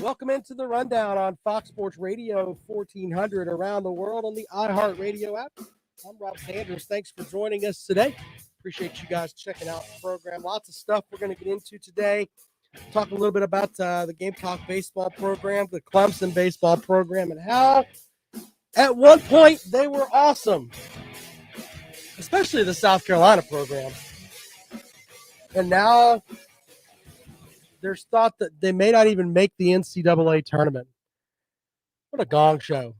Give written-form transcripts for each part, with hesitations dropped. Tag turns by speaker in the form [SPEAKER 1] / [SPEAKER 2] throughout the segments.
[SPEAKER 1] Welcome into the rundown on Fox Sports Radio 1400 around the world on the iHeartRadio app. I'm Rob Sanders. Thanks for joining us today. Appreciate you guys checking out the program. Lots of stuff we're going to get into today. Talk a little bit about the Game Talk baseball program, the Clemson baseball program, and how at one point they were awesome, especially the South Carolina program. And now there's thought that they may not even make the NCAA tournament. What a gong show.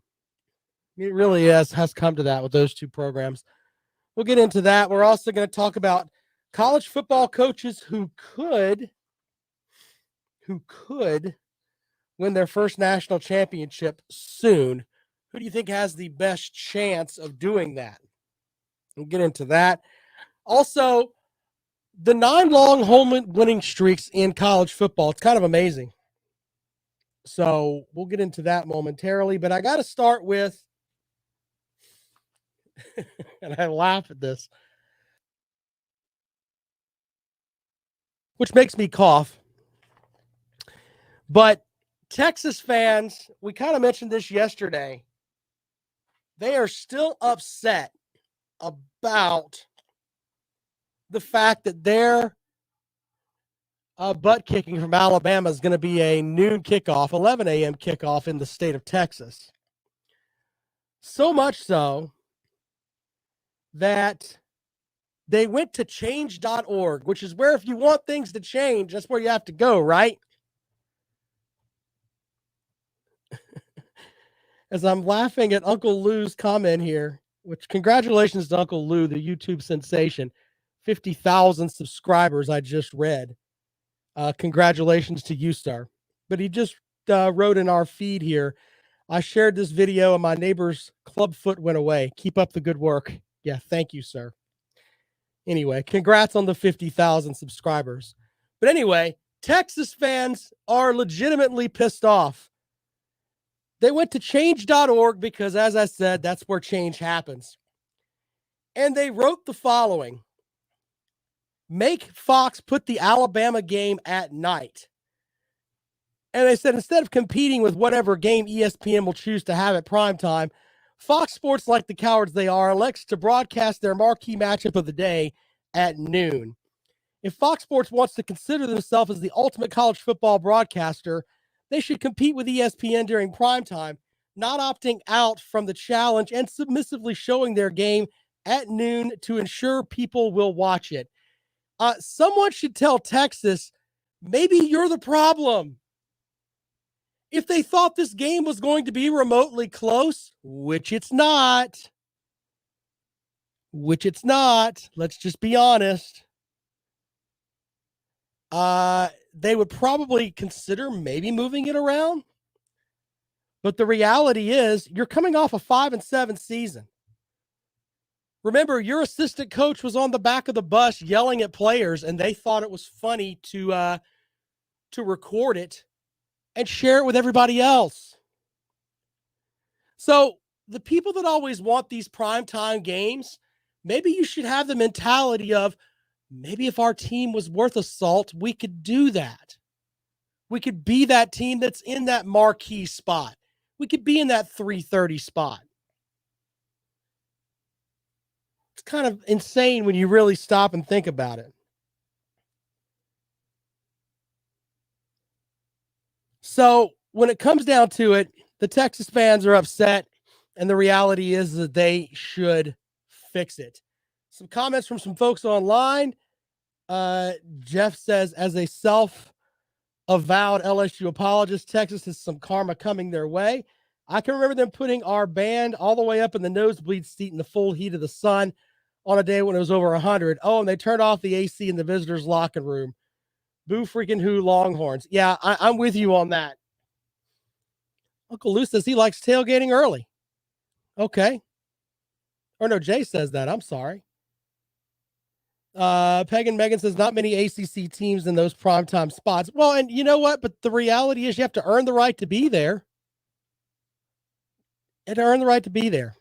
[SPEAKER 1] It really has come to that with those two programs. We'll get into that. We're also going to talk about college football coaches who could win their first national championship soon. Who do you think has the best chance of doing that? We'll get into that. Also, the 9 long home winning streaks in college football. It's kind of amazing. So we'll get into that momentarily. But I got to start with, and I laugh at this, which makes me cough. But Texas fans, we kind of mentioned this yesterday, they are still upset about the fact that their butt kicking from Alabama is going to be a noon kickoff, 11 a.m. kickoff in the state of Texas. So much so that they went to change.org, which is where if you want things to change, that's where you have to go, right? As I'm laughing at Uncle Lou's comment here, which congratulations to Uncle Lou, the YouTube sensation. 50,000 subscribers I just read. Congratulations to you, sir. But he just wrote in our feed here, I shared this video and my neighbor's club foot went away. Keep up the good work. Yeah, thank you, sir. Anyway, congrats on the 50,000 subscribers. But anyway, Texas fans are legitimately pissed off. They went to change.org because, as I said, that's where change happens. And they wrote the following. Make Fox put the Alabama game at night. And they said instead of competing with whatever game ESPN will choose to have at primetime, Fox Sports, like the cowards they are, elects to broadcast their marquee matchup of the day at noon. If Fox Sports wants to consider themselves as the ultimate college football broadcaster, they should compete with ESPN during primetime, not opting out from the challenge and submissively showing their game at noon to ensure people will watch it. Someone should tell Texas, maybe you're the problem. If they thought this game was going to be remotely close, which it's not, let's just be honest, they would probably consider maybe moving it around. But the reality is you're coming off a 5-7 season. Remember, your assistant coach was on the back of the bus yelling at players, and they thought it was funny to record it and share it with everybody else. So the people that always want these primetime games, maybe you should have the mentality of, maybe if our team was worth a salt, we could do that. We could be that team that's in that marquee spot. We could be in that 3:30 spot. It's kind of insane when you really stop and think about it. So when it comes down to it, the Texas fans are upset, and the reality is that they should fix it. Some comments from some folks online. Jeff says, as a self-avowed LSU apologist, Texas has some karma coming their way. I can remember them putting our band all the way up in the nosebleed seat in the full heat of the sun on a day when it was over 100. Oh, and they turned off the AC in the visitors' locker room. Boo freaking who, Longhorns. Yeah, I'm with you on that. Uncle Lou says he likes tailgating early. Okay. Or no, Jay says that. I'm sorry. Pagan Megan says not many ACC teams in those primetime spots. Well, and you know what? But the reality is you have to earn the right to be there. And earn the right to be there.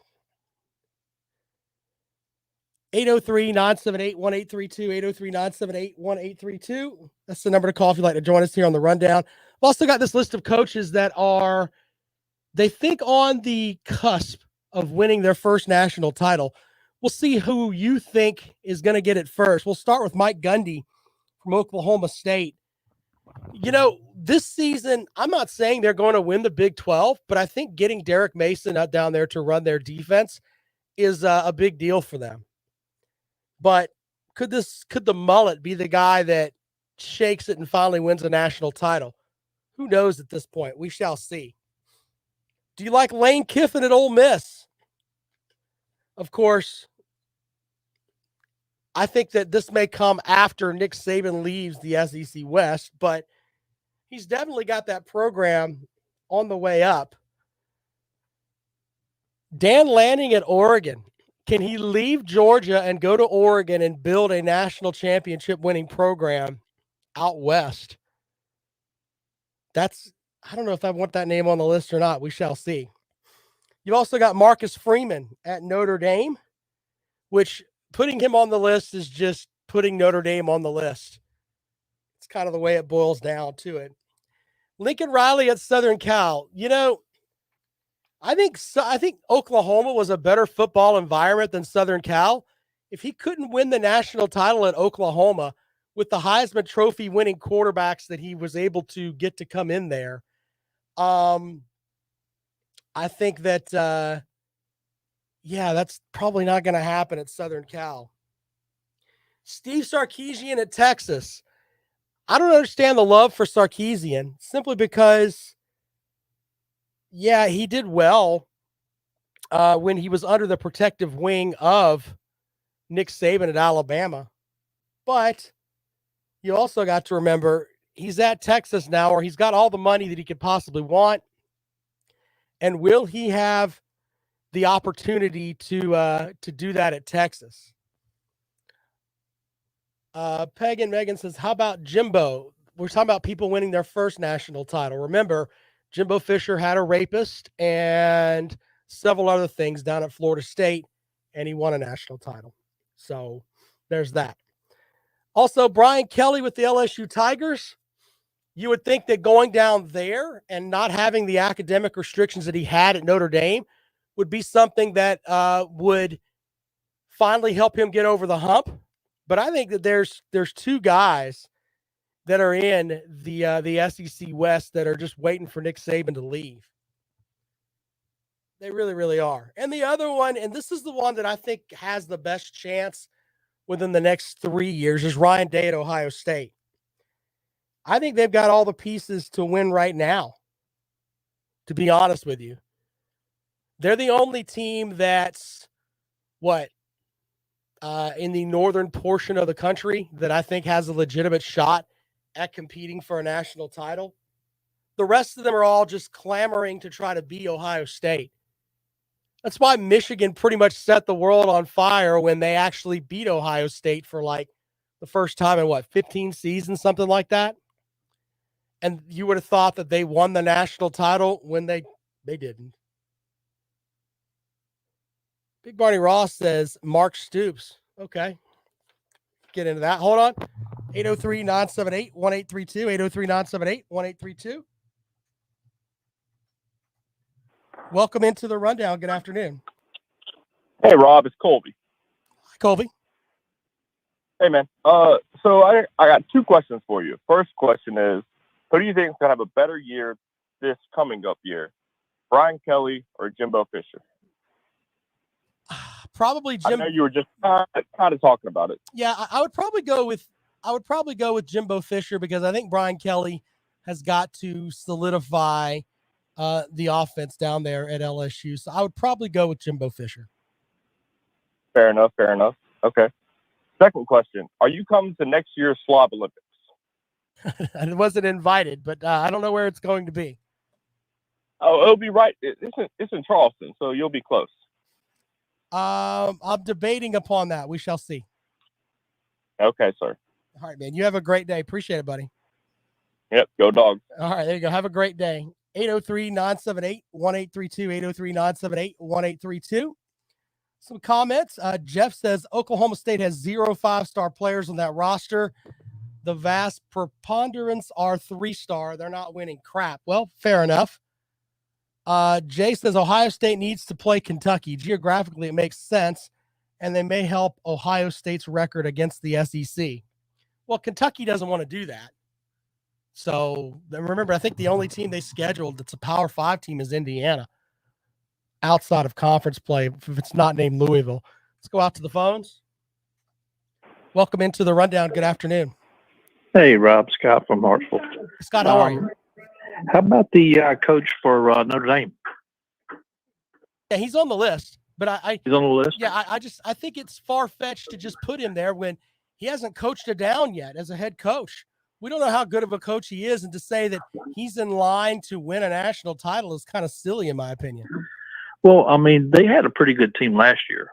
[SPEAKER 1] 803-978-1832, 803-978-1832. That's the number to call if you'd like to join us here on the rundown. also got this list of coaches that are, they think, on the cusp of winning their first national title. We'll see who you think is going to get it first. We'll start with Mike Gundy from Oklahoma State. This season, I'm not saying they're going to win the Big 12, but I think getting Derek Mason out down there to run their defense is a big deal for them. But could the mullet be the guy that shakes it and finally wins a national title? Who knows at this point? We shall see. Do you like Lane Kiffin at Ole Miss? Of course, I think that this may come after Nick Saban leaves the SEC West, but he's definitely got that program on the way up. Dan Lanning at Oregon. Can he leave Georgia and go to Oregon and build a national championship winning program out west? I don't know if I want that name on the list or not. We shall see. You've also got Marcus Freeman at Notre Dame, which putting him on the list is just putting Notre Dame on the list. It's kind of the way it boils down to it. Lincoln Riley at Southern Cal. I think Oklahoma was a better football environment than Southern Cal. If he couldn't win the national title at Oklahoma with the Heisman Trophy winning quarterbacks that he was able to get to come in there, I think that, that's probably not going to happen at Southern Cal. Steve Sarkisian at Texas. I don't understand the love for Sarkisian simply because, he did well when he was under the protective wing of Nick Saban at Alabama. But you also got to remember he's at Texas now, or he's got all the money that he could possibly want. And will he have the opportunity to do that at Texas? Peg and Megan says, how about Jimbo? We're talking about people winning their first national title. Remember, Jimbo Fisher had a rapist and several other things down at Florida State, and he won a national title. So there's that. Also, Brian Kelly with the LSU Tigers. You would think that going down there and not having the academic restrictions that he had at Notre Dame would be something that would finally help him get over the hump. But I think that there's two guys that are in the SEC West that are just waiting for Nick Saban to leave. They really, really are. And the other one, and this is the one that I think has the best chance within the next 3 years, is Ryan Day at Ohio State. I think they've got all the pieces to win right now, to be honest with you. They're the only team that's, in the northern portion of the country that I think has a legitimate shot at competing for a national title. The rest of them are all just clamoring to try to beat Ohio State. That's why Michigan pretty much set the world on fire when they actually beat Ohio State for the first time in 15 seasons, something like that. And you would have thought that they won the national title when they didn't. Big Barney Ross says Mark Stoops. Okay. Get into that. Hold on. 803-978-1832. 803-978-1832. Welcome into the rundown. Good afternoon.
[SPEAKER 2] Hey, Rob. It's Colby.
[SPEAKER 1] Hi, Colby.
[SPEAKER 2] Hey, man. So I got two questions for you. First question is, who do you think is going to have a better year this coming up year? Brian Kelly or Jimbo Fisher?
[SPEAKER 1] Probably Jim.
[SPEAKER 2] I know you were just kind of talking about it.
[SPEAKER 1] Yeah, I would probably go with Jimbo Fisher because I think Brian Kelly has got to solidify the offense down there at LSU. So I would probably go with Jimbo Fisher.
[SPEAKER 2] Fair enough. Okay. Second question: are you coming to next year's Slob Olympics?
[SPEAKER 1] I wasn't invited, but I don't know where it's going to be.
[SPEAKER 2] Oh, it'll be right. It's in Charleston, so you'll be close.
[SPEAKER 1] I'm debating upon that. We shall see.
[SPEAKER 2] Okay, sir.
[SPEAKER 1] All right, man. You have a great day. Appreciate it, buddy.
[SPEAKER 2] Yep. Go Dogs.
[SPEAKER 1] All right, there you go. Have a great day. 803-978-1832. 803-978-1832. Some comments. Jeff says Oklahoma State has 0 5-star players on that roster. the vast preponderance are 3-star. They're not winning crap. Well, fair enough. Jay says Ohio State needs to play Kentucky. Geographically, it makes sense, and they may help Ohio State's record against the SEC. Well, Kentucky doesn't want to do that. So remember, I think the only team they scheduled that's a Power 5 team is Indiana outside of conference play, if it's not named Louisville. Let's go out to the phones. Welcome into the rundown. Good afternoon.
[SPEAKER 3] Hey, Rob. Scott from Hartsville.
[SPEAKER 1] Scott, how are you?
[SPEAKER 3] How about the coach for Notre Dame?
[SPEAKER 1] Yeah, he's on the list. But
[SPEAKER 3] he's on the list?
[SPEAKER 1] Yeah, I think it's far-fetched to just put him there when he hasn't coached it down yet as a head coach. We don't know how good of a coach he is, and to say that he's in line to win a national title is kind of silly, in my opinion.
[SPEAKER 3] Well, I mean, they had a pretty good team last year.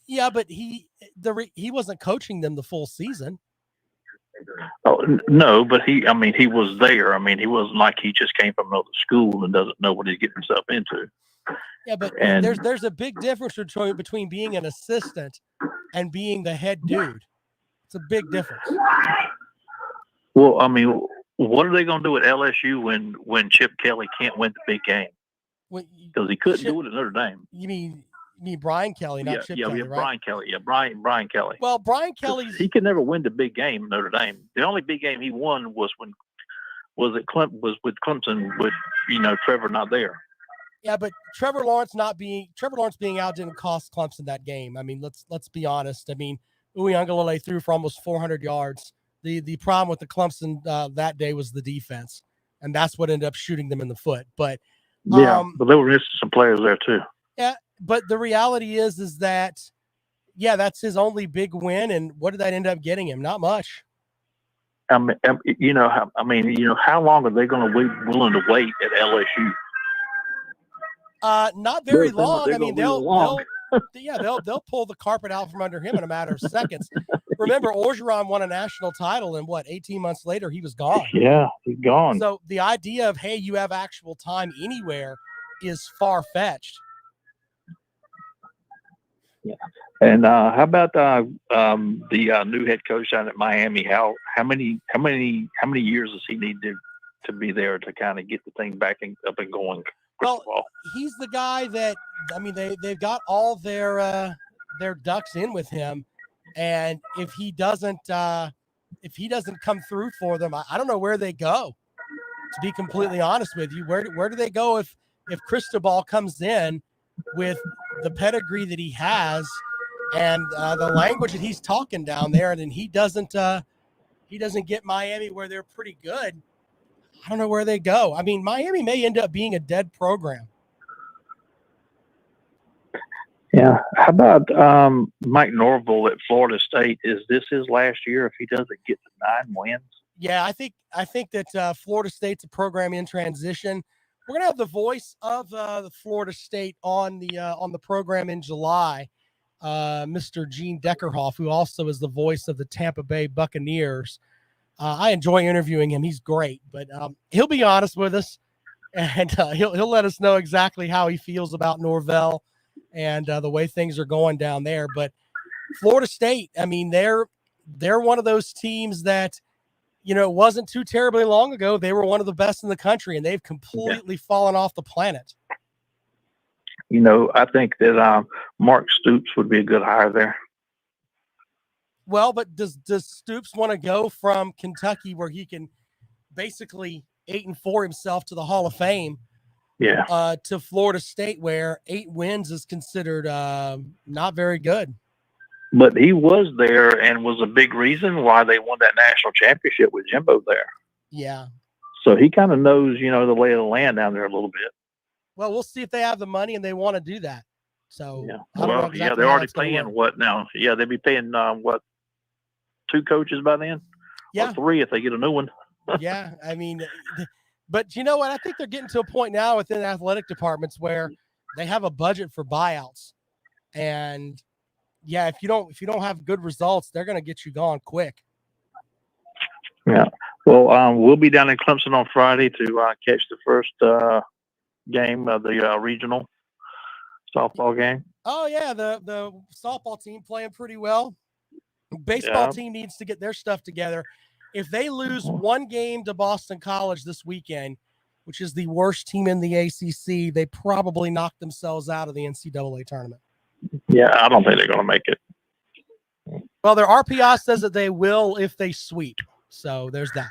[SPEAKER 1] Yeah, but he wasn't coaching them the full season.
[SPEAKER 3] Oh no, but he was there. I mean, he wasn't like he just came from another school and doesn't know what he's getting himself into.
[SPEAKER 1] Yeah, but there's a big difference between being an assistant and being the head dude. It's a big difference.
[SPEAKER 3] Well, I mean, what are they going to do at LSU when Chip Kelly can't win the big game? Because he couldn't do it at Notre Dame.
[SPEAKER 1] You mean Brian Kelly, not Chip Kelly, right?
[SPEAKER 3] Brian Kelly. Yeah, Brian Kelly.
[SPEAKER 1] Well, Brian Kelly's
[SPEAKER 3] he could never win the big game at Notre Dame. The only big game he won was with Clemson with Trevor not there.
[SPEAKER 1] Yeah, but Trevor Lawrence being out didn't cost Clemson that game. I mean, let's be honest. I mean, Uiagalelei threw for almost 400 yards. The problem with the Clemson that day was the defense, and that's what ended up shooting them in the foot. But
[SPEAKER 3] but they were missing some players there too.
[SPEAKER 1] Yeah, but the reality is that that's his only big win, and what did that end up getting him? Not much.
[SPEAKER 3] How long are they going to be willing to wait at LSU?
[SPEAKER 1] Not very long. I mean, they'll pull the carpet out from under him in a matter of seconds. Remember, Orgeron won a national title, and 18 months later, he was gone.
[SPEAKER 3] Yeah, he's gone.
[SPEAKER 1] So the idea of, hey, you have actual time anywhere is far-fetched.
[SPEAKER 3] Yeah. And how about the new head coach down at Miami? How many years does he need to be there to kind of get the thing back up and going?
[SPEAKER 1] Well, he's the guy that, I mean, they've got all their ducks in with him, and if he doesn't come through for them, I don't know where they go. To be completely honest with you, where do they go if Cristobal comes in with the pedigree that he has and the language that he's talking down there, and then he doesn't get Miami where they're pretty good? I don't know where they go. I mean, Miami may end up being a dead program.
[SPEAKER 3] Yeah. How about Mike Norvell at Florida State? Is this his last year if he doesn't get to 9 wins?
[SPEAKER 1] Yeah, I think that Florida State's a program in transition. We're gonna have the voice of the Florida State on the program in July, Mr. Gene Deckerhoff, who also is the voice of the Tampa Bay Buccaneers. I enjoy interviewing him. He's great, but he'll be honest with us, and he'll let us know exactly how he feels about Norvell and the way things are going down there. But Florida State, I mean, they're one of those teams that, it wasn't too terribly long ago they were one of the best in the country, and they've completely fallen off the planet.
[SPEAKER 3] I think that Mark Stoops would be a good hire there.
[SPEAKER 1] Well, but does Stoops want to go from Kentucky, where he can basically 8-4 himself to the Hall of Fame, to Florida State, where 8 wins is considered not very good?
[SPEAKER 3] But he was there and was a big reason why they won that national championship with Jimbo there.
[SPEAKER 1] Yeah.
[SPEAKER 3] So he kind of knows, the lay of the land down there a little bit.
[SPEAKER 1] Well, we'll see if they have the money and they want to do that. So
[SPEAKER 3] they're already paying what now? Yeah, they'd be paying 2 coaches by then?
[SPEAKER 1] Yeah.
[SPEAKER 3] Or 3 if they get a new one.
[SPEAKER 1] Yeah, I mean, but you know what? I think they're getting to a point now within athletic departments where they have a budget for buyouts. And yeah, if you don't have good results, they're going to get you gone quick.
[SPEAKER 3] Yeah. Well, we'll be down in Clemson on Friday to catch the first game of the regional softball game.
[SPEAKER 1] Oh yeah, the softball team playing pretty well. Baseball team needs to get their stuff together. If they lose one game to Boston College this weekend, which is the worst team in the ACC, they probably knock themselves out of the NCAA tournament.
[SPEAKER 3] Yeah, I don't think they're going to make it.
[SPEAKER 1] Well, their RPI says that they will if they sweep. So there's that.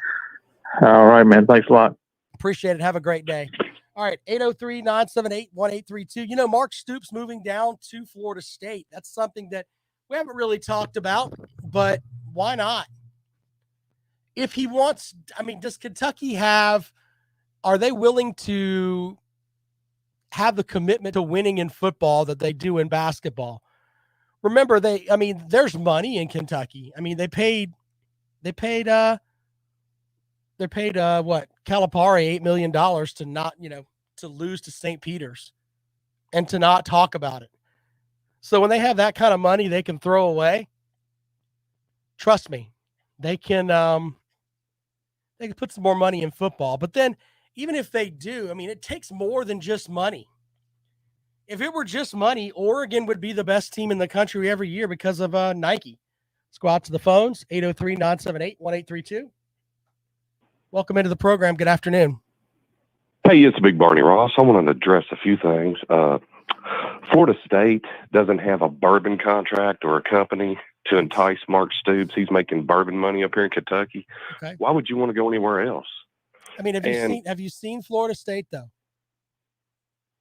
[SPEAKER 3] All right, man. Thanks a lot.
[SPEAKER 1] Appreciate it. Have a great day. All right, 803-978-1832. You know, Mark Stoops moving down to Florida State. That's something that we haven't really talked about, but why not? If he wants, I mean, does Kentucky are they willing to have the commitment to winning in football that they do in basketball? Remember, there's money in Kentucky. I mean, they paid what, Calipari $8 million to not, to lose to St. Peter's and to not talk about it. So when they have that kind of money they can throw away, trust me, they can put some more money in football. But then even if they do, I mean, it takes more than just money. If it were just money, Oregon would be the best team in the country every year because of Nike. Let's go out to the phones, 803-978-1832. Welcome into the program. Good afternoon.
[SPEAKER 4] Hey, it's Big Barney Ross. I want to address a few things. Florida State doesn't have a bourbon contract or a company to entice Mark Stoops. He's making bourbon money up here in Kentucky.
[SPEAKER 1] Okay.
[SPEAKER 4] Why would you want to go anywhere else?
[SPEAKER 1] I mean, have you seen Florida State though?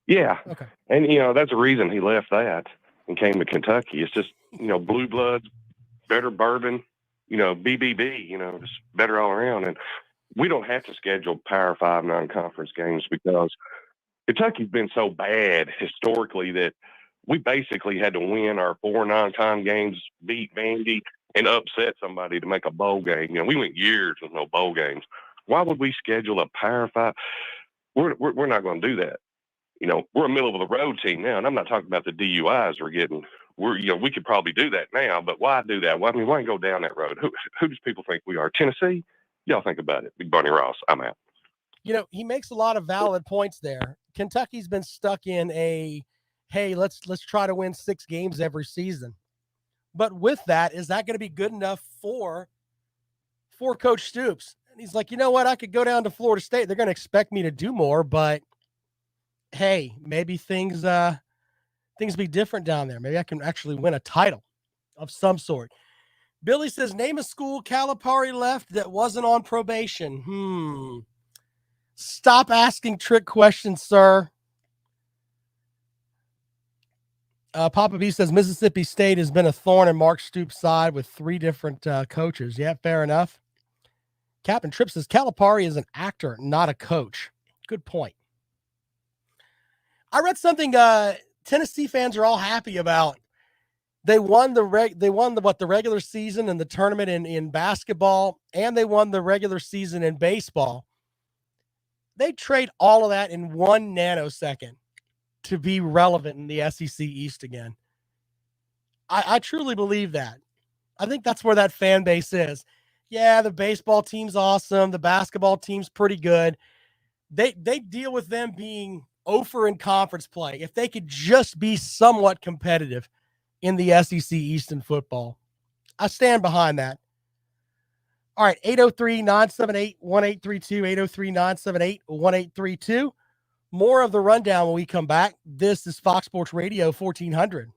[SPEAKER 4] Yeah.
[SPEAKER 1] Okay.
[SPEAKER 4] And that's the reason he left that and came to Kentucky. It's just, blue bloods, better bourbon, BBB, just better all around. And we don't have to schedule Power 5 non-conference games because Kentucky's been so bad historically that we basically had to win our 4 non-con games, beat Vandy, and upset somebody to make a bowl game. We went years with no bowl games. Why would we schedule a Power 5? We're not going to do that. We're a middle of the road team now, and I'm not talking about the DUIs we're getting. We could probably do that now, but why do that? Well, I mean, why go down that road? Who does people think we are? Tennessee? Y'all think about it. Big Barney Ross, I'm out.
[SPEAKER 1] He makes a lot of valid points there. Kentucky's been stuck in hey, let's try to win 6 games every season. But with that, is that going to be good enough for Coach Stoops? And he's like, you know what? I could go down to Florida State. They're going to expect me to do more, but hey, maybe things be different down there. Maybe I can actually win a title of some sort. Billy says, name a school Calipari left that wasn't on probation. Stop asking trick questions, sir. Papa B says, Mississippi State has been a thorn in Mark Stoops' side with 3 different coaches. Yeah, fair enough. Captain Tripp says, Calipari is an actor, not a coach. Good point. I read something Tennessee fans are all happy about. They won the regular season and the tournament in basketball, and they won the regular season in baseball. They trade all of that in 1 nanosecond to be relevant in the SEC East again. I truly believe that. I think that's where that fan base is. Yeah, the baseball team's awesome. The basketball team's pretty good. They deal with them being over in conference play. If they could just be somewhat competitive in the SEC East in football. I stand behind that. All right, 803-978-1832, 803-978-1832. More of the rundown when we come back. This is Fox Sports Radio 1400.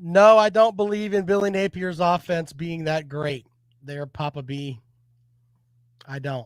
[SPEAKER 1] No, I don't believe in Billy Napier's offense being that great. There, Papa B. I don't.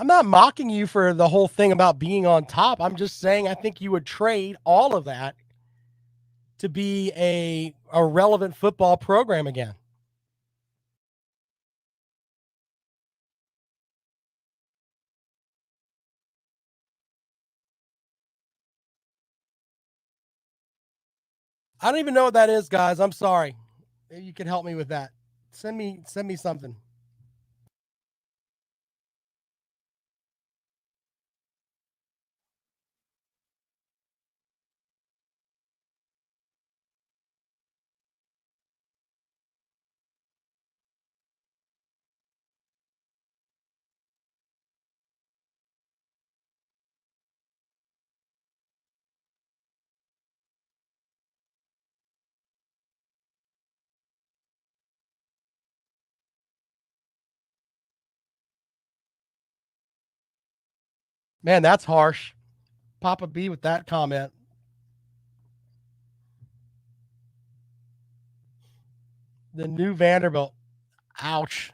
[SPEAKER 1] I'm not mocking you for the whole thing about being on top. I'm just saying I think you would trade all of that to be a relevant football program again. I don't even know what that is, guys. I'm sorry. Maybe you can help me with that. Send me something. Man, that's harsh. Papa B with that comment. The new Vanderbilt. Ouch.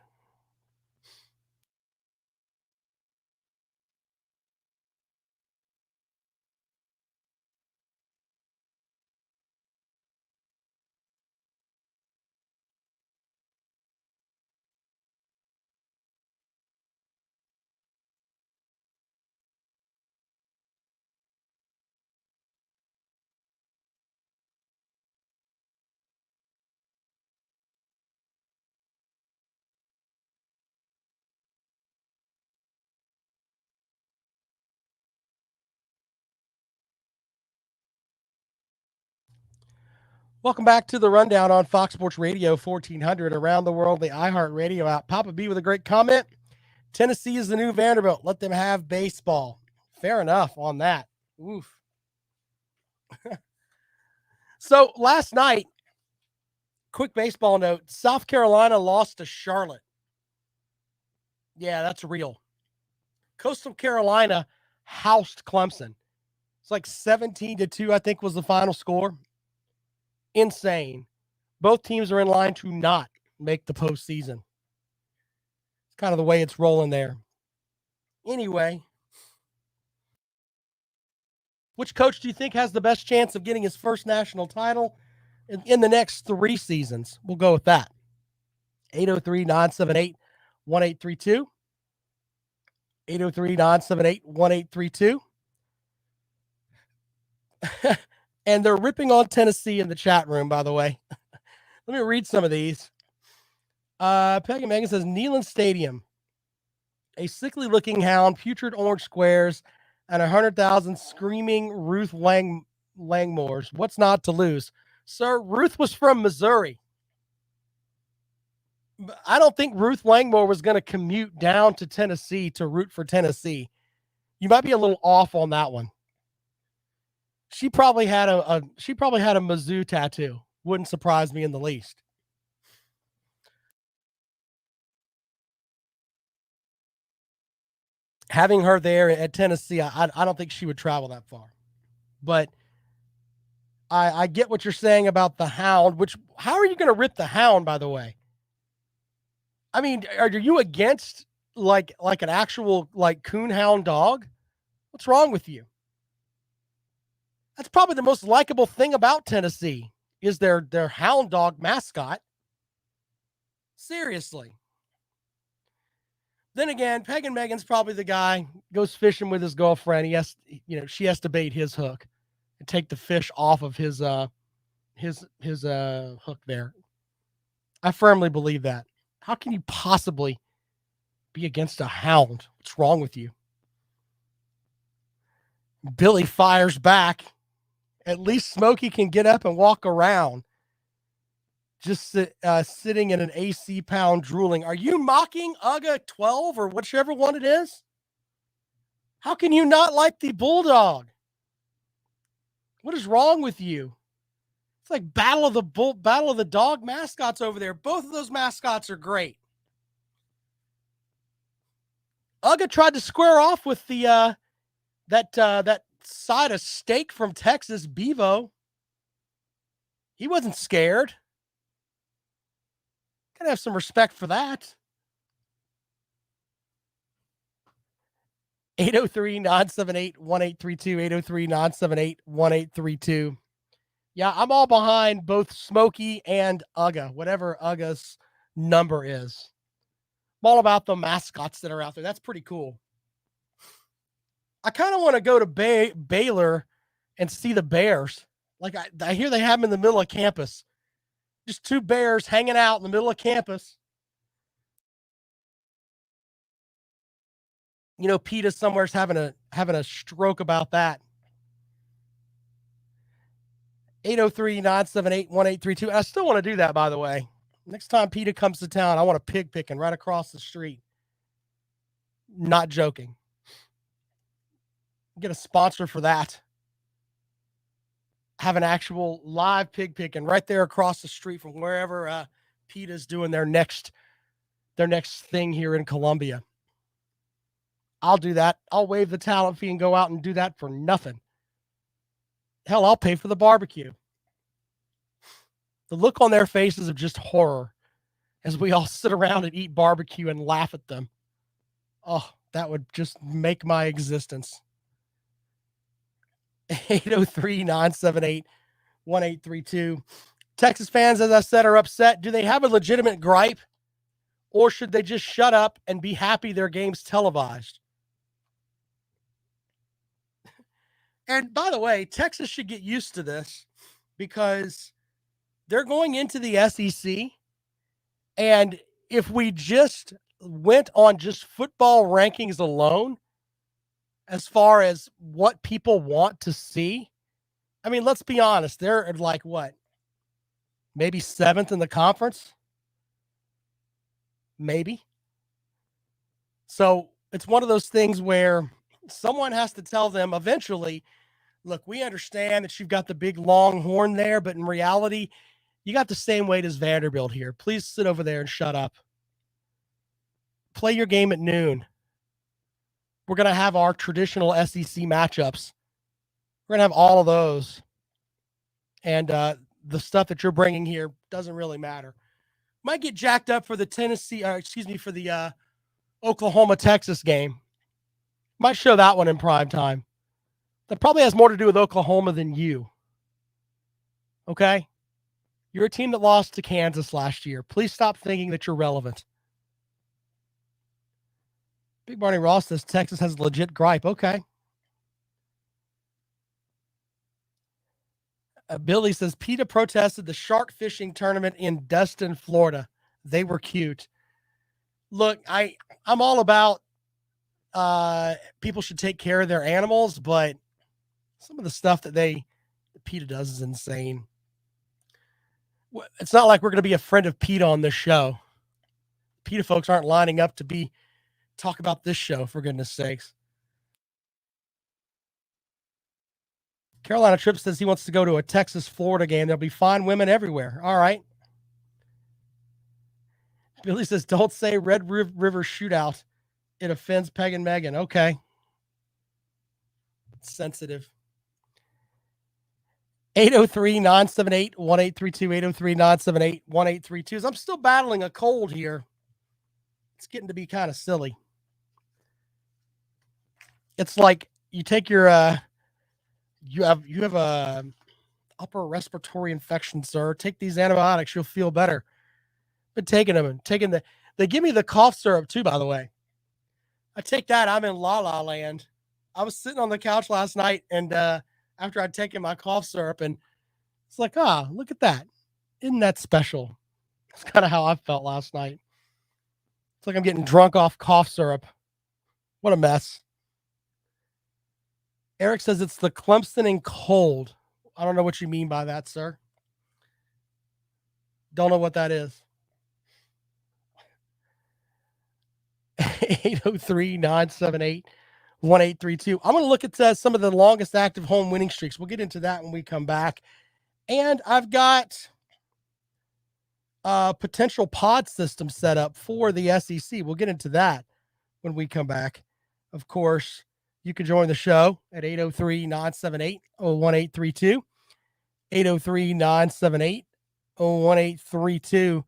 [SPEAKER 1] Welcome back to the Rundown on Fox Sports Radio 1400 around the world, the iHeartRadio app. Papa B with a great comment. Tennessee is the new Vanderbilt. Let them have baseball. Fair enough on that. Oof. So last night, quick baseball note, South Carolina lost to Charlotte. Yeah, that's real. Coastal Carolina housed Clemson. It's like 17-2, I think, was the final score. Insane. Both teams are in line to not make the postseason. It's kind of the way it's rolling there. Anyway, which coach do you think has the best chance of getting his first national title in the next 3 seasons? We'll go with that. 803-978-1832. 803-978-1832. And they're ripping on Tennessee in the chat room, by the way. Let me read some of these. Peggy Megan says, Neyland Stadium. A sickly-looking hound, putrid orange squares, and 100,000 screaming Ruth Langmores. What's not to lose? Sir, Ruth was from Missouri. I don't think Ruth Langmore was going to commute down to Tennessee to root for Tennessee. You might be a little off on that one. She probably had a Mizzou tattoo. Wouldn't surprise me in the least. Having her there at Tennessee, I don't think she would travel that far. But I get what you're saying about the hound, how are you going to rip the hound, by the way? I mean, are you against like an actual like coonhound dog? What's wrong with you? That's probably the most likable thing about Tennessee is their hound dog mascot. Seriously. Then again, Peg and Megan's probably the guy goes fishing with his girlfriend. She has to bait his hook and take the fish off of his hook there. I firmly believe that. How can you possibly be against a hound? What's wrong with you? Billy fires back. At least Smokey can get up and walk around. Just sitting in an AC pound drooling. Are you mocking UGA 12 or whichever one it is? How can you not like the Bulldog? What is wrong with you? It's like Battle of the Dog mascots over there. Both of those mascots are great. UGA tried to square off with the that side of steak from Texas, Bevo. He wasn't scared. Gotta have some respect for that. 803-978-1832. 803-978-1832. Yeah, I'm all behind both Smokey and Uga, whatever Uga's number is. I'm all about the mascots that are out there. That's pretty cool. I kind of want to go to Baylor and see the Bears. Like I hear they have them in the middle of campus. Just two bears hanging out in the middle of campus. You know, PETA somewhere's having a stroke about that. 803-978-1832. I still want to do that, by the way. Next time PETA comes to town, I want a pig picking right across the street. Not joking. Get a sponsor for that. Have an actual live pig picking right there across the street from wherever PETA's doing their next thing here in Columbia. I'll do that. I'll waive the talent fee and go out and do that for nothing. Hell, I'll pay for the barbecue. The look on their faces of just horror as we all sit around and eat barbecue and laugh at them. Oh, that would just make my existence. 803-978-1832. Texas fans, as I said, are upset. Do they have a legitimate gripe, or should they just shut up and be happy their game's televised? And by the way, Texas should get used to this because they're going into the SEC. And if we just went on just football rankings alone, as far as what people want to see, I mean, let's be honest. They're like what? Maybe 7th in the conference? Maybe. So it's one of those things where someone has to tell them eventually, look, we understand that you've got the big long horn there, but in reality, you got the same weight as Vanderbilt here. Please sit over there and shut up. Play your game at noon. We're going to have our traditional SEC matchups. We're going to have all of those. And the stuff that you're bringing here doesn't really matter. Might get jacked up for the for the Oklahoma-Texas game. Might show that one in prime time. That probably has more to do with Oklahoma than you. Okay? You're a team that lost to Kansas last year. Please stop thinking that you're relevant. Big Barney Ross says Texas has a legit gripe. Okay. Billy says PETA protested the shark fishing tournament in Destin, Florida. They were cute. Look, I'm all about people should take care of their animals, but some of the stuff that PETA does is insane. It's not like we're going to be a friend of PETA on this show. PETA folks aren't lining up to talk about this show, for goodness sakes. Carolina Tripp says he wants to go to a Texas-Florida game. There'll be fine women everywhere. All right. Billy says, don't say Red River Shootout. It offends Peg and Megan. Okay. It's sensitive. 803-978-1832. 803-978-1832. I'm still battling a cold here. It's getting to be kind of silly. It's like you take your you have a upper respiratory infection, sir. Take these antibiotics, you'll feel better. Been taking them and they give me the cough syrup too, by the way. I take that, I'm in la la land. I was sitting on the couch last night and after I'd taken my cough syrup, and it's like, look at that. Isn't that special? That's kind of how I felt last night. It's like I'm getting drunk off cough syrup. What a mess. Eric says it's the Clemson and cold. I don't know what you mean by that, sir. Don't know what that is. 803-978-1832. I'm going to look at some of the longest active home winning streaks. We'll get into that when we come back. And I've got a potential pod system set up for the SEC. We'll get into that when we come back. Of course, you can join the show at 803-978-1832. 803-978-1832.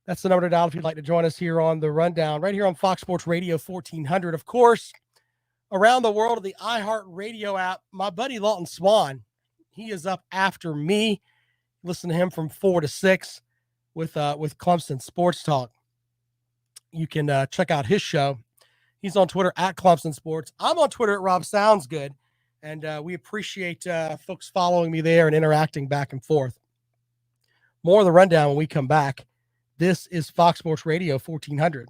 [SPEAKER 1] That's the number to dial if you'd like to join us here on the Rundown, right here on Fox Sports Radio 1400. Of course, around the world of the iHeart Radio app, my buddy Lawton Swan, He is up after me. Listen to him from 4 to 6 with Clemson Sports Talk. You can check out his show. He's on Twitter at Clemson Sports. I'm on Twitter at Rob Sounds Good, and we appreciate folks following me there and interacting back and forth. More of the rundown when we come back. This is Fox Sports Radio 1400.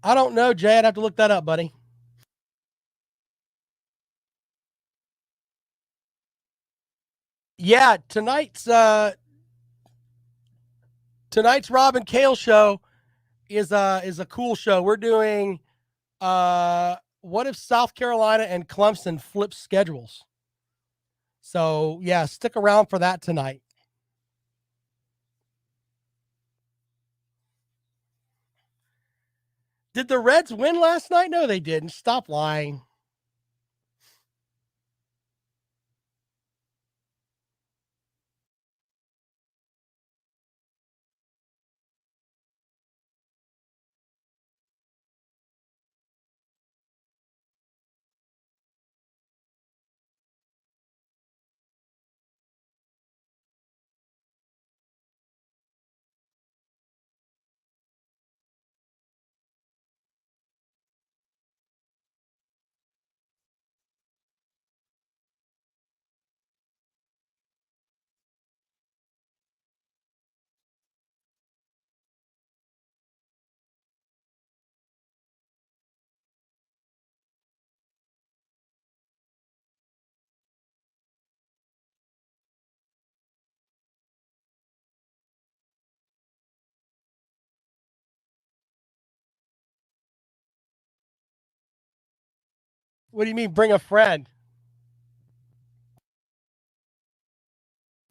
[SPEAKER 1] I don't know, Jay. I'd have to look that up, buddy. Yeah, tonight's Rob and Kale show is a cool show. We're doing what if South Carolina and Clemson flip schedules? So yeah, stick around for that tonight. Did the Reds win last night? No, they didn't. Stop lying. What do you mean, bring a friend?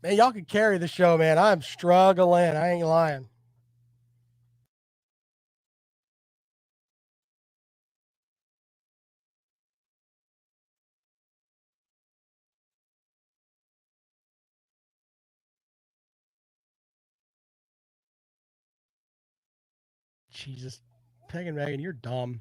[SPEAKER 1] Man, y'all can carry the show, man. I'm struggling. I ain't lying. Jesus. Peg and Megan, you're dumb.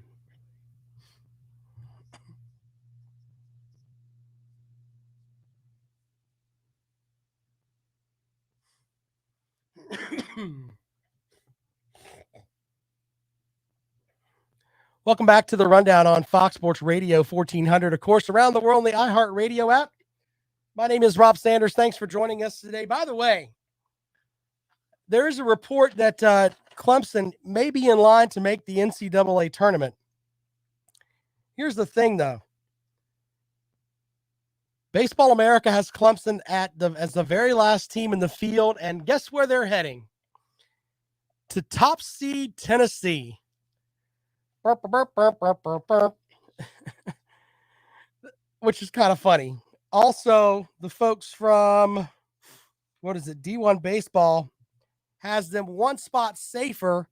[SPEAKER 1] Welcome back to the rundown on Fox Sports Radio 1400. Of course, around the world on the iHeartRadio app. My name is Rob Sanders. Thanks for joining us today. By the way, there is a report that Clemson may be in line to make the NCAA tournament. Here's the thing, though. Baseball America has Clemson as the very last team in the field, and guess where they're heading? To top seed Tennessee. Burp, burp, burp, burp, burp, burp. Which is kind of funny. Also, the folks from, D1 Baseball has them one spot safer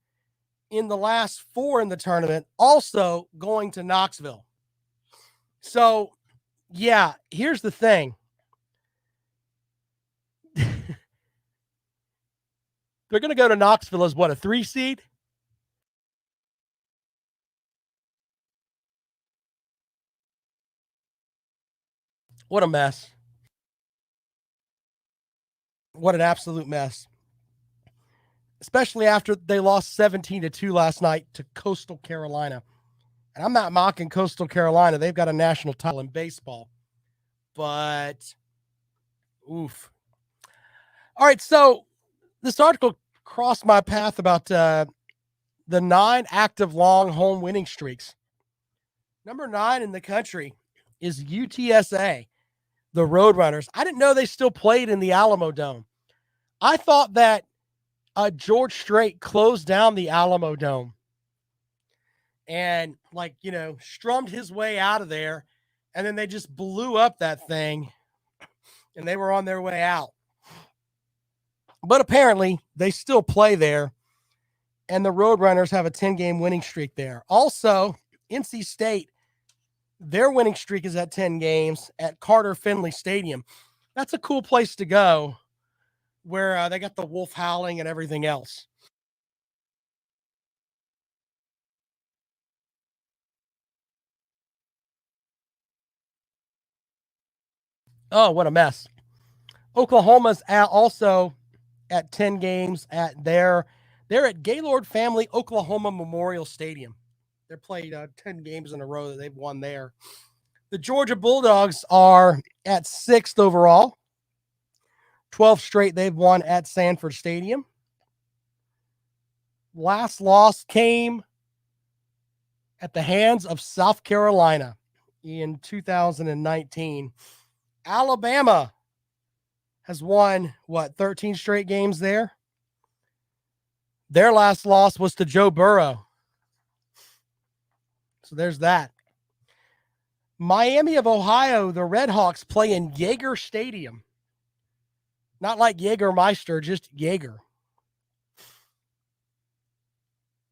[SPEAKER 1] in the last 4 in the tournament, also going to Knoxville. So, yeah, here's the thing. They're going to go to Knoxville as what, a 3 seed? What a mess. What an absolute mess. Especially after they lost 17-2 last night to Coastal Carolina. And I'm not mocking Coastal Carolina. They've got a national title in baseball. But, oof. All right, so this article crossed my path about the 9 active long home winning streaks. Number 9 in the country is UTSA, the Roadrunners. I didn't know they still played in the Alamo Dome. I thought that George Strait closed down the Alamo Dome and, strummed his way out of there, and then they just blew up that thing, and they were on their way out. But apparently, they still play there, and the Roadrunners have a 10-game winning streak there. Also, NC State, their winning streak is at 10 games at Carter Finley Stadium. That's a cool place to go, where they got the wolf howling and everything else. Oh, what a mess. Oklahoma's also at 10 games they're at Gaylord Family Oklahoma Memorial Stadium. They're played 10 games in a row that they've won there. The Georgia Bulldogs are at 6th overall. 12 straight they've won at Sanford Stadium. Last loss came at the hands of South Carolina in 2019. Alabama has won, 13 straight games there? Their last loss was to Joe Burrow. So there's that. Miami of Ohio, the Redhawks play in Yager Stadium. Not like Jägermeister, just Jaeger.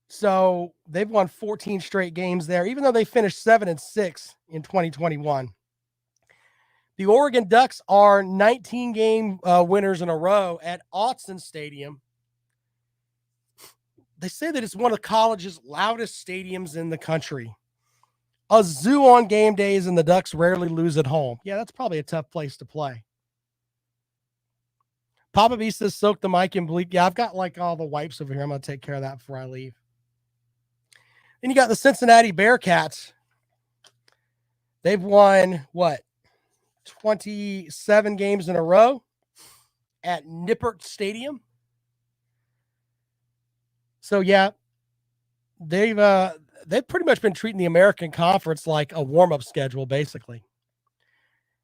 [SPEAKER 1] So they've won 14 straight games there, even though they finished 7-6 in 2021. The Oregon Ducks are 19-game winners in a row at Autzen Stadium. They say that it's one of the college's loudest stadiums in the country. A zoo on game days, and the Ducks rarely lose at home. Yeah, that's probably a tough place to play. Papa B says, soak the mic in bleach. Yeah, I've got like all the wipes over here. I'm going to take care of that before I leave. Then you got the Cincinnati Bearcats. They've won, 27 games in a row at Nippert Stadium. So, yeah, they've pretty much been treating the American Conference like a warm-up schedule, basically.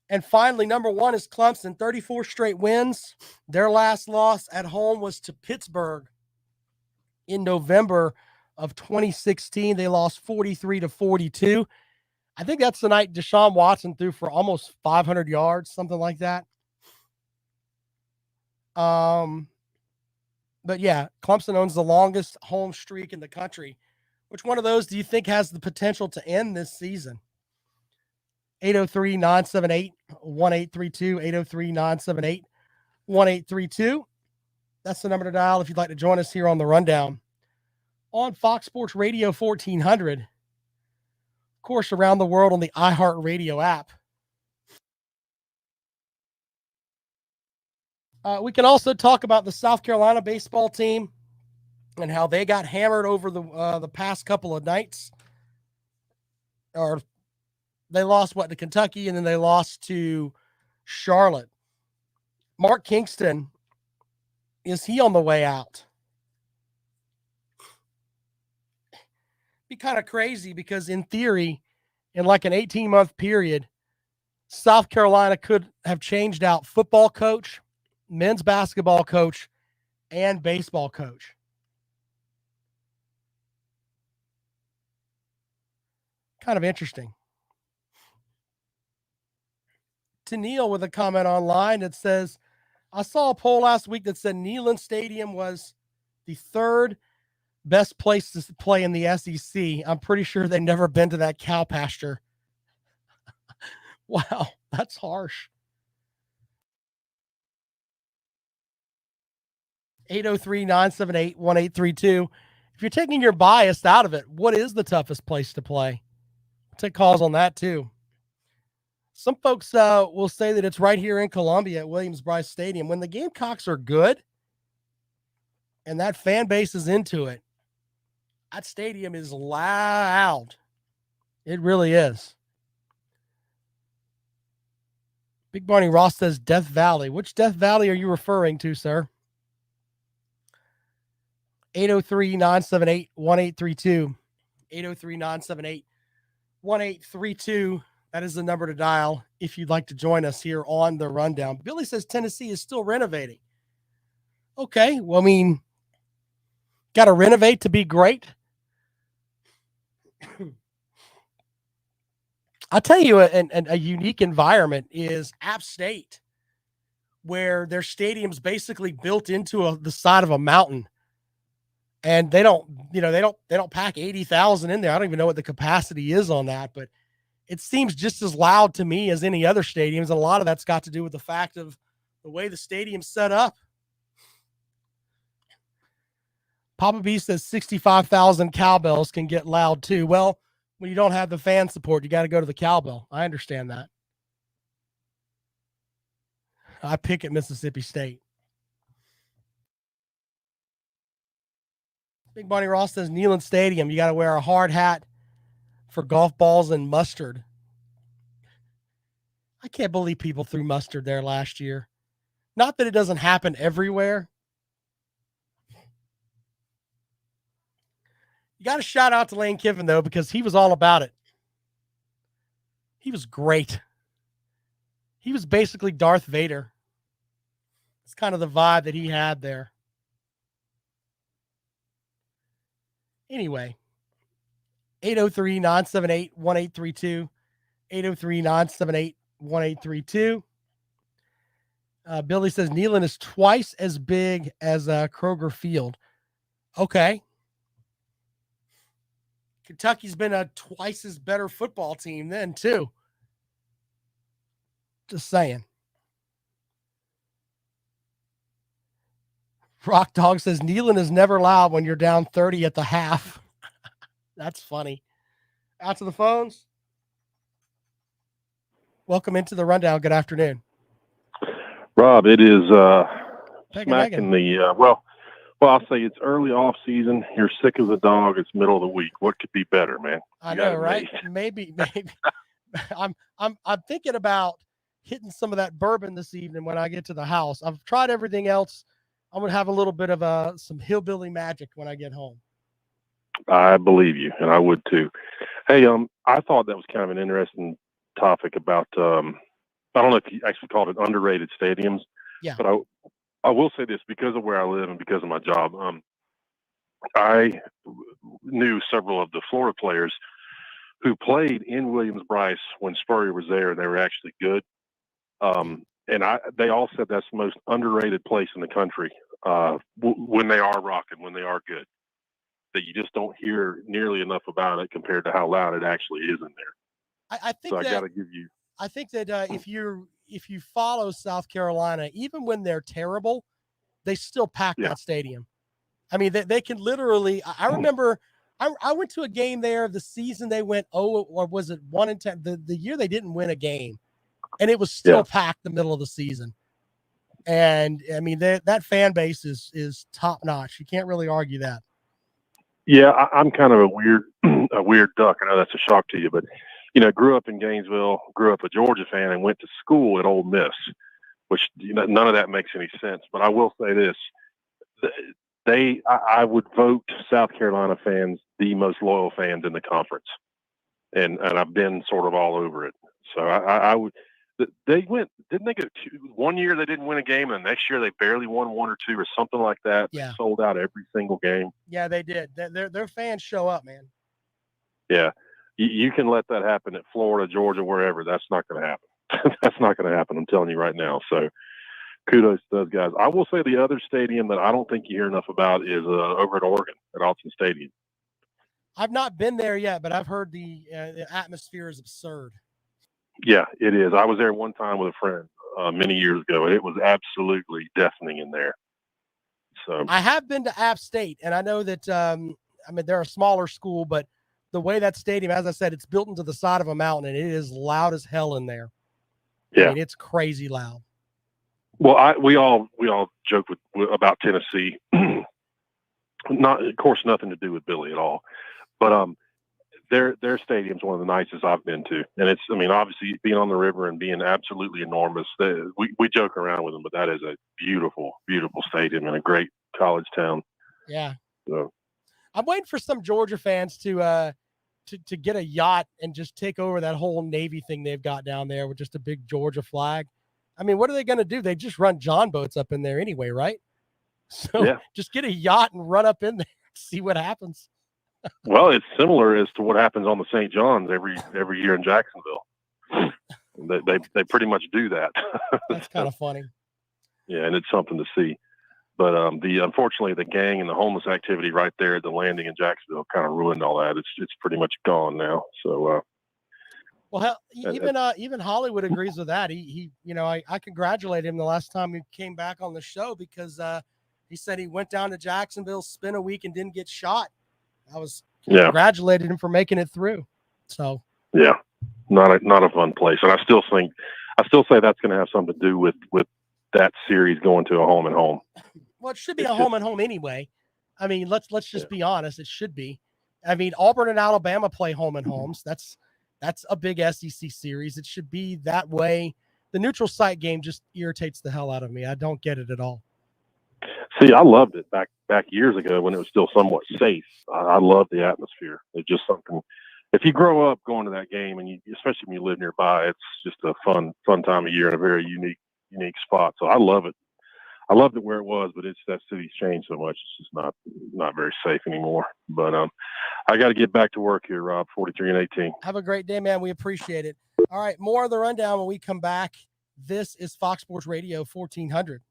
[SPEAKER 1] And finally, number 1 is Clemson, 34 straight wins. Their last loss at home was to Pittsburgh in November of 2016. They lost 43-42. I think that's the night Deshaun Watson threw for almost 500 yards, something like that. But yeah, Clemson owns the longest home streak in the country. Which one of those do you think has the potential to end this season? 803-978-1832, 803-978-1832. That's the number to dial if you'd like to join us here on the Rundown on Fox Sports Radio 1400. Of course, around the world on the iHeartRadio app. We can also talk about the South Carolina baseball team and how they got hammered over the past couple of nights. Or they lost, to Kentucky, and then they lost to Charlotte. Mark Kingston, is he on the way out? Be kind of crazy because in theory, in like an 18-month period, South Carolina could have changed out football coach, men's basketball coach, and baseball coach. Kind of interesting. To Neil with a comment online that says, I saw a poll last week that said Neyland Stadium was the 3rd best place to play in the SEC. I'm pretty sure they've never been to that cow pasture. Wow, that's harsh. 803-978-1832. If you're taking your bias out of it, what is the toughest place to play? I'll take calls on that too. Some folks will say that it's right here in Columbia at Williams-Brice Stadium. When the Gamecocks are good and that fan base is into it, that stadium is loud. It really is. Big Barney Ross says Death Valley. Which Death Valley are you referring to, sir? 803-978-1832. 803-978-1832. That is the number to dial if you'd like to join us here on the Rundown. Billy says Tennessee is still renovating. Okay, well, I mean, got to renovate to be great. I'll tell you, a unique environment is App State, where their stadium's basically built into the side of a mountain. And they don't pack 80,000 in there. I don't even know what the capacity is on that, but it seems just as loud to me as any other stadiums. And a lot of that's got to do with the fact of the way the stadium's set up. Papa B says 65,000 cowbells can get loud too. Well, when you don't have the fan support, you got to go to the cowbell. I understand that. I pick at Mississippi State. Big Bonnie Ross says Neyland Stadium, you got to wear a hard hat for golf balls and mustard. I can't believe people threw mustard there last year. Not that it doesn't happen everywhere. You got to shout out to Lane Kiffin, though, because he was all about it. He was great. He was basically Darth Vader. It's kind of the vibe that he had there. Anyway, 803-978-1832. 803-978-1832. Billy says Neyland is twice as big as Kroger Field. Okay. Kentucky's been a twice as better football team then, too. Just saying. Rock Dog says Neyland is never loud when you're down 30 at the half. That's funny. Out to the phones. Welcome into the rundown. Good afternoon.
[SPEAKER 5] Rob, it is
[SPEAKER 1] Peg
[SPEAKER 5] smack in the well, I'll say it's early off season. You're sick as a dog. It's middle of the week. What could be better, man?
[SPEAKER 1] I know, right? Maybe. I'm thinking about hitting some of that bourbon this evening when I get to the house. I've tried everything else. I'm gonna have a little bit of some hillbilly magic when I get home.
[SPEAKER 5] I believe you, and I would too. Hey, I thought that was kind of an interesting topic about I don't know if you actually called it underrated stadiums.
[SPEAKER 1] Yeah.
[SPEAKER 5] But I will say this, because of where I live and because of my job, I knew several of the Florida players who played in Williams-Brice when Spurrier was there, and they were actually good. And they all said that's the most underrated place in the country when they are rocking, when they are good. That you just don't hear nearly enough about it compared to how loud it actually is in there.
[SPEAKER 1] I think
[SPEAKER 5] so I got to give you.
[SPEAKER 1] I think that if you follow South Carolina, even when they're terrible, they still pack that stadium. I mean, they can literally. I remember I went to a game there the season they went 0, or was it 1-10? The year they didn't win a game, and it was still packed the middle of the season. And I mean, that fan base is top notch. You can't really argue that.
[SPEAKER 5] Yeah, I'm kind of a weird duck. I know that's a shock to you, but grew up in Gainesville, grew up a Georgia fan, and went to school at Ole Miss, which none of that makes any sense. But I will say this: I would vote South Carolina fans the most loyal fans in the conference, and I've been sort of all over it. So I would. They went, didn't they go 1 year they didn't win a game, and the next year they barely won 1 or 2 or something like that.
[SPEAKER 1] Yeah.
[SPEAKER 5] They sold out every single game.
[SPEAKER 1] Yeah, they did. Their fans show up, man.
[SPEAKER 5] Yeah. You can let that happen at Florida, Georgia, wherever. That's not going to happen. That's not going to happen. I'm telling you right now. So kudos to those guys. I will say the other stadium that I don't think you hear enough about is over at Oregon at Autzen Stadium.
[SPEAKER 1] I've not been there yet, but I've heard the atmosphere is absurd.
[SPEAKER 5] Yeah, it is. I was there one time with a friend many years ago, and it was absolutely deafening in there. So
[SPEAKER 1] I have been to App State, and I know that they're a smaller school, but the way that stadium, as I said, it's built into the side of a mountain, and it is loud as hell in there.
[SPEAKER 5] Yeah,
[SPEAKER 1] I mean, it's crazy loud.
[SPEAKER 5] Well, we all joke about Tennessee. Not, of course, nothing to do with Billy at all, but their stadium's one of the nicest I've been to, and it's, obviously being on the river and being absolutely enormous. We joke around with them, but that is a beautiful, beautiful stadium and a great college town.
[SPEAKER 1] Yeah.
[SPEAKER 5] So
[SPEAKER 1] I'm waiting for some Georgia fans to get a yacht and just take over that whole Navy thing they've got down there with just a big Georgia flag. I mean, what are they going to do? They just run John boats up in there anyway, right? So just get a yacht and run up in there, see what happens.
[SPEAKER 5] Well, it's similar as to what happens on the St. John's every year in Jacksonville. They pretty much do that.
[SPEAKER 1] That's kind of funny.
[SPEAKER 5] Yeah, and it's something to see. But unfortunately the gang and the homeless activity right there at the landing in Jacksonville kind of ruined all that. It's pretty much gone now. So
[SPEAKER 1] well, hell, even Hollywood agrees with that. He I congratulated him the last time he came back on the show because he said he went down to Jacksonville, spent a week, and didn't get shot. I was congratulated him for making it through. So
[SPEAKER 5] yeah, not a fun place, and I still say that's going to have something to do with series going to a home and home.
[SPEAKER 1] Well, it should be a home and home anyway. I mean, let's just be honest. It should be. I mean, Auburn and Alabama play home and homes. That's a big SEC series. It should be that way. The neutral site game just irritates the hell out of me. I don't get it at all.
[SPEAKER 5] See, I loved it back years ago when it was still somewhat safe. I loved the atmosphere. It's just something. If you grow up going to that game, and especially when you live nearby, it's just a fun time of year and a very unique spot. So I love it. I loved it where it was, but it's that city's changed so much. It's just not very safe anymore. But I got to get back to work here, Rob. 43-18.
[SPEAKER 1] Have a great day, man. We appreciate it. All right, more of the rundown when we come back. This is Fox Sports Radio 1400.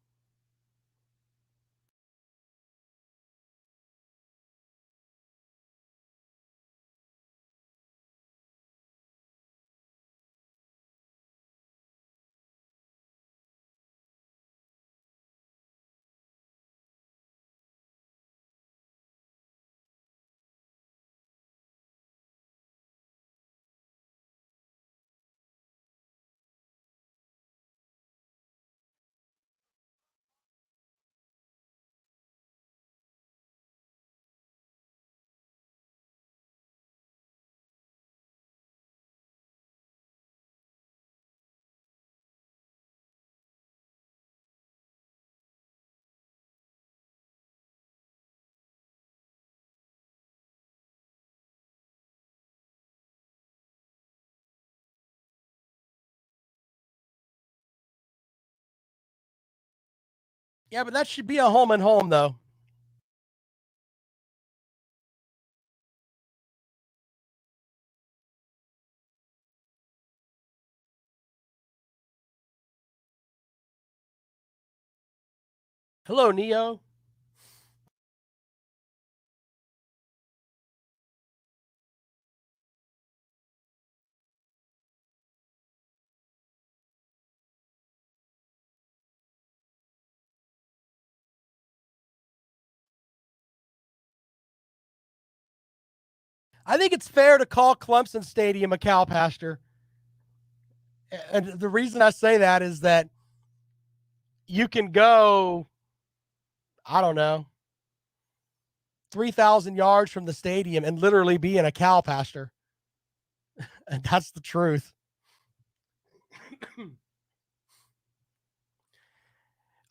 [SPEAKER 1] Yeah, but that should be a home and home, though. Hello, Neo. I think it's fair to call Clemson Stadium a cow pasture. And the reason I say that is that you can go, I don't know, 3,000 yards from the stadium and literally be in a cow pasture. And that's the truth.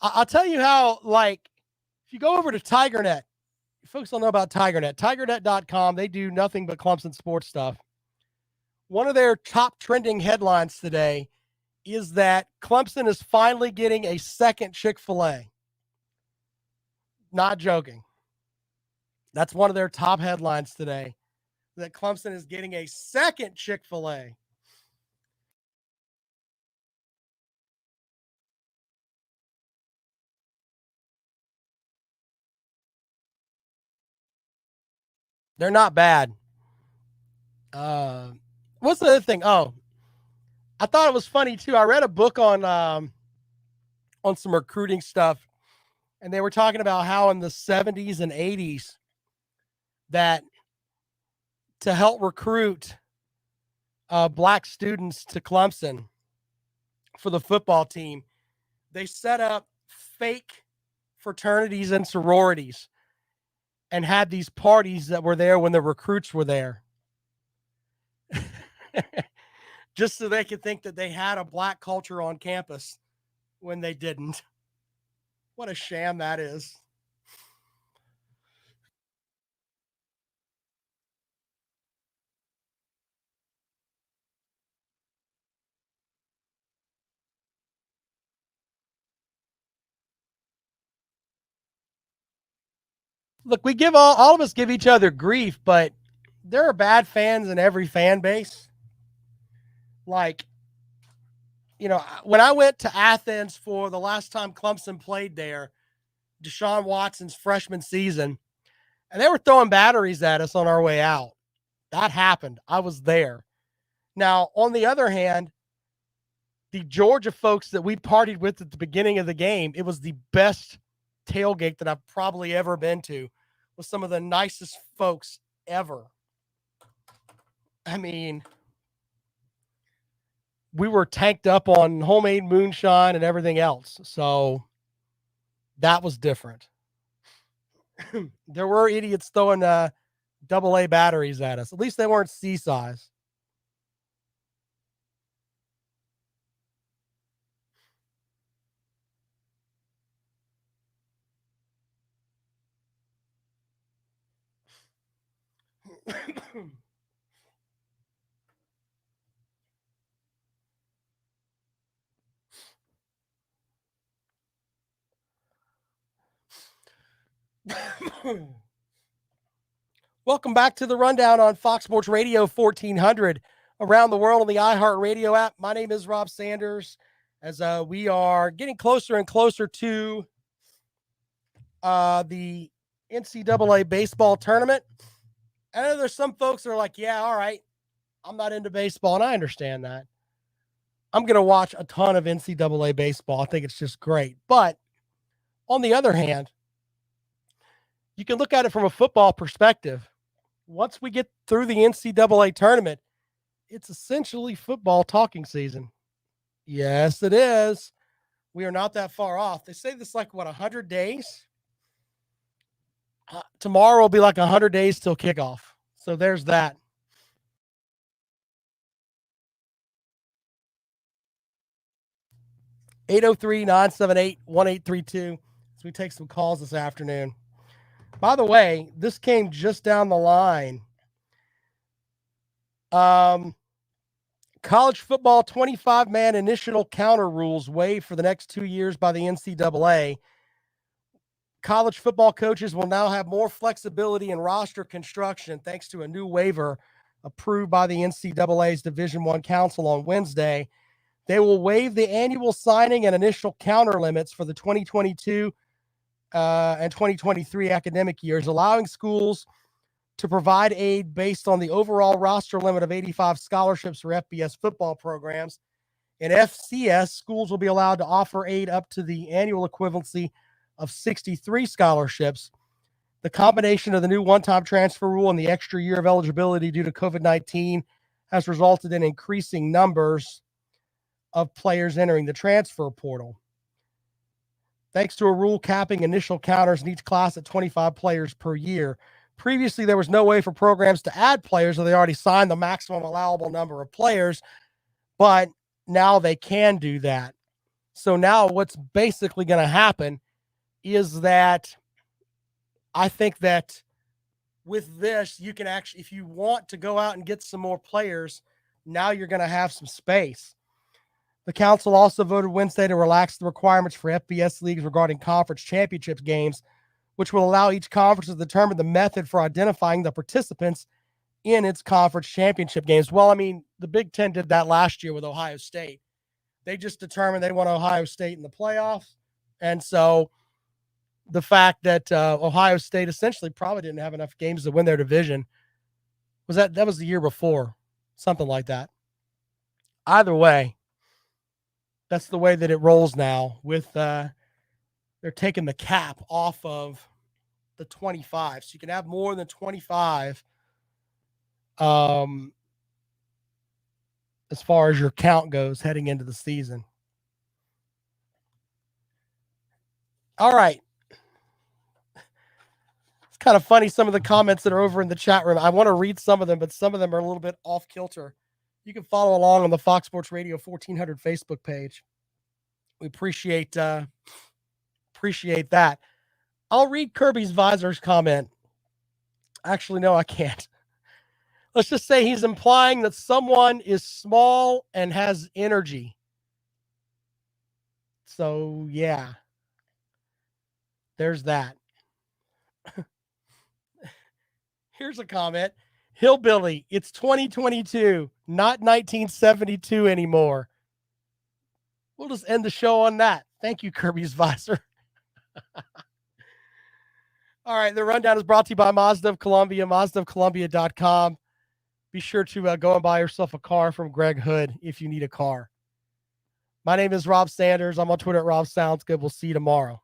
[SPEAKER 1] I'll tell you how, like, if you go over to TigerNet, folks don't know about TigerNet, tigernet.com, they do nothing but Clemson sports stuff. One of their top trending headlines today is that Clemson is finally getting a second Chick-fil-A. Not joking. That's one of their top headlines today, that Clemson is getting a second Chick-fil-A. They're not bad. What's the other thing? Oh, I thought it was funny too. I read a book on some recruiting stuff, and they were talking about how in the 70s and 80s that to help recruit black students to Clemson for the football team, they set up fake fraternities and sororities and had these parties that were there when the recruits were there. Just so they could think that they had a black culture on campus when they didn't. What a sham that is. Look, we give all of us give each other grief, but there are bad fans in every fan base. Like, you know, when I went to Athens for the last time Clemson played there, Deshaun Watson's freshman season, and they were throwing batteries at us on our way out. That happened. I was there. Now, on the other hand, the Georgia folks that we partied with at the beginning of the game, it was the best tailgate that I've probably ever been to, with some of the nicest folks ever. I mean, we were tanked up on homemade moonshine and everything else. So That was different. There were idiots throwing AA batteries at us. At least they weren't C-size. Welcome back to the Rundown on Fox Sports Radio 1400 around the world on the iHeartRadio app. My name is Rob Sanders. As we are getting closer and closer to the NCAA baseball tournament. I know there's some folks that are like, yeah, all right, I'm not into baseball, and I understand that. I'm going to watch a ton of NCAA baseball. I think it's just great. But on the other hand, you can look at it from a football perspective. Once we get through the NCAA tournament, it's essentially football talking season. Yes, it is. We are not that far off. They say this like, 100 days? Tomorrow will be like 100 days till kickoff. So there's that. (803-978-1832) as we take some calls this afternoon. By the way, this came just down the line. College football 25-man initial counter rules waived for the next 2 years by the NCAA. College football coaches will now have more flexibility in roster construction thanks to a new waiver approved by the NCAA's Division I Council on Wednesday. They will waive the annual signing and initial counter limits for the 2022 and 2023 academic years, allowing schools to provide aid based on the overall roster limit of 85 scholarships for FBS football programs. In FCS, schools will be allowed to offer aid up to the annual equivalency of 63 scholarships. The combination of the new one-time transfer rule and the extra year of eligibility due to COVID-19 has resulted in increasing numbers of players entering the transfer portal. Thanks to a rule capping initial counters in each class at 25 players per year. Previously, there was no way for programs to add players, so they already signed the maximum allowable number of players, but now they can do that. So now what's basically going to happen is that I think that with this, you can actually, if you want to go out and get some more players, now you're going to have some space. The council also voted Wednesday to relax the requirements for FBS leagues regarding conference championship games, which will allow each conference to determine the method for identifying the participants in its conference championship games. Well, I mean, the Big Ten did that last year with Ohio State. They just determined they want Ohio State in the playoffs. And so the fact that Ohio State essentially probably didn't have enough games to win their division, that was the year before, something like that. Either way, that's the way that it rolls now with they're taking the cap off of the 25. So you can have more than 25 as far as your count goes heading into the season. All right. It's kind of funny, some of the comments that are over in the chat room. I want to read some of them, but some of them are a little bit off kilter. You can follow along on the Fox Sports Radio 1400 Facebook page. We appreciate that. I'll read Kirby's Visor's comment. Actually, no, I can't. Let's just say he's implying that someone is small and has energy. So, yeah. There's that. Here's a comment. Hillbilly, it's 2022, not 1972 anymore. We'll just end the show on that. Thank you, Kirby's Visor. All right, the rundown is brought to you by Mazda of Columbia, MazdaofColumbia.com. Be sure to go and buy yourself a car from Greg Hood if you need a car. My name is Rob Sanders. I'm on Twitter at Rob Sounds Good. We'll see you tomorrow.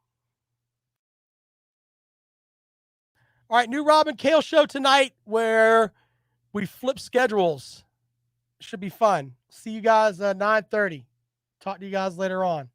[SPEAKER 1] All right, new Rob and Kale show tonight where we flip schedules. Should be fun. See you guys at 9:30. Talk to you guys later on.